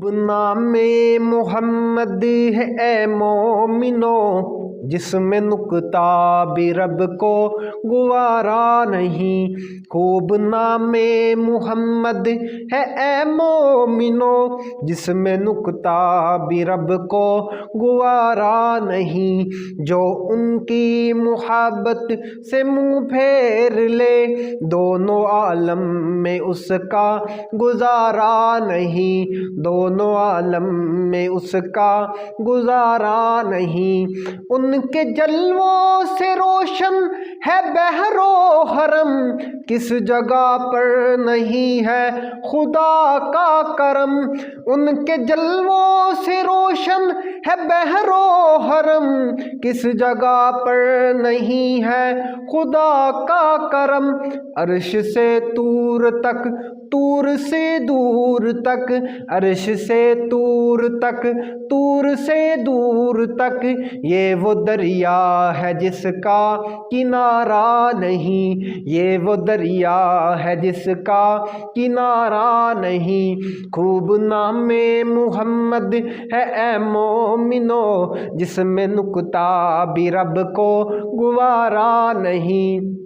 نام محمد ہے اے مومنو جس میں نکتہ بھی رب کو گوارا نہیں۔ خوب نام محمد ہے اے مومنو جس میں نکتہ بھی رب کو گوارا نہیں۔ جو ان کی محبت سے منہ پھیر لے دونوں عالم میں اس کا گزارا نہیں، دونوں عالم میں اس کا گزارا نہیں۔ ان کے جلووں سے روشن ہے بحر و حرم، کس جگہ پر نہیں ہے خدا کا کرم۔ ان کے جلووں سے روشن ہے بحر و حرم، کس جگہ پر نہیں ہے خدا کا کرم۔ عرش سے طور تک، طور سے دور تک، عرش سے طور تک، طور سے دور تک، یہ وہ دریا ہے جس کا کنارہ نہیں، یہ وہ دریا ہے جس کا کنارہ نہیں۔ خوب نام محمد ہے اے مومنو جس میں نکتہ بھی رب کو گوارا نہیں۔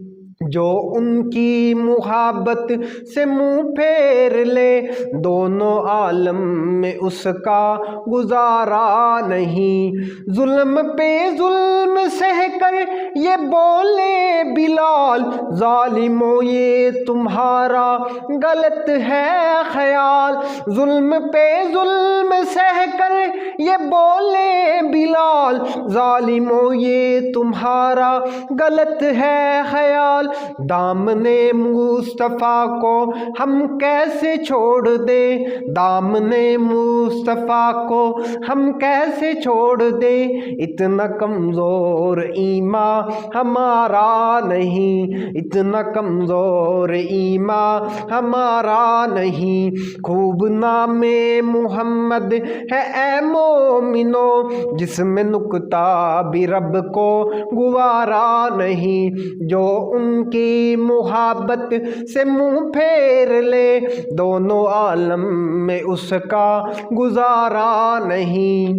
جو ان کی محبت سے منہ پھیر لے دونوں عالم میں اس کا گزارا نہیں۔ ظلم پہ ظلم سہ کر یہ بولے بلال، ظالمو یہ تمہارا غلط ہے خیال۔ ظلم پہ ظلم سہ کر یہ بولے بلال، ظالمو یہ تمہارا غلط ہے خیال۔ دامن مصطفیٰ کو ہم کیسے چھوڑ دیں، دامن مصطفیٰ کو ہم کیسے چھوڑ دیں، اتنا کمزور ایمان ہمارا نہیں، اتنا کمزور ایمان ہمارا نہیں۔ خوب نام محمد ہے اے مومنو جس میں نکتہ بھی رب کو گوارا نہیں۔ جو ان کی محبت سے منہ پھیر لے دونوں عالم میں اس کا گزارا نہیں۔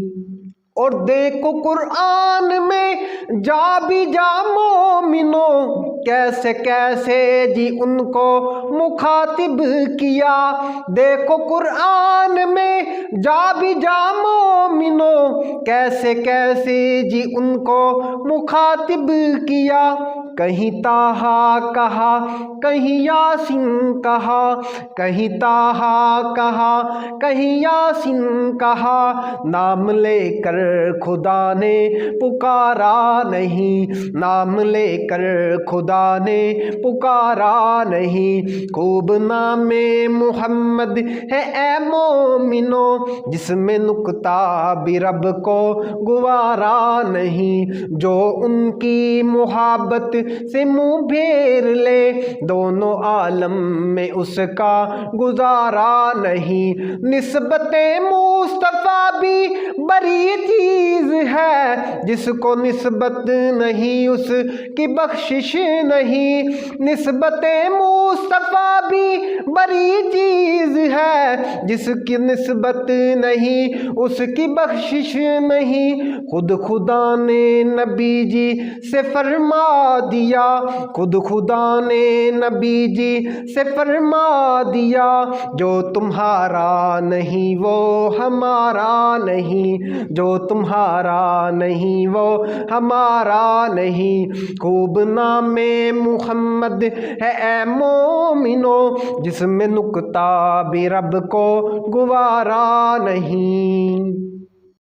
اور دیکھو قرآن میں جا بھی جا مومنو کیسے کیسے جی ان کو مخاطب کیا۔ دیکھو قرآن میں جا بھی جا مومنو کیسے کیسے جی ان کو مخاطب کیا۔ کہیں طٰہٰ کہا، کہیں یاسین کہا، کہیں طٰہٰ کہا، کہیں یاسین کہا، نام لے کر خدا نے پکارا نہیں، نام لے کر خدا نے پکارا نہیں۔ خوب نام محمد ہے اے مومنو جس میں نکتہ بھی رب کو گوارا نہیں۔ جو ان کی محبت سے منہ پھیر لے دونوں عالم میں اس کا گزارا نہیں۔ نسبت مصطفیٰ بھی بری چیز ہے، جس کو نسبت نہیں اس کی بخشش نہیں۔ نسبت مصطفیٰ بھی بری چیز ہے، جس کی نسبت نہیں اس کی بخشش نہیں۔ خود خدا نے نبی جی سے فرما دیا، خود خدا نے نبی جی سے فرما دیا، جو تمہارا نہیں وہ ہمارا نہیں، جو تمہارا نہیں وہ ہمارا نہیں۔ خوب نام محمد ہے اے مومنو جس میں نکتہ بھی رب کو گوارا نہیں۔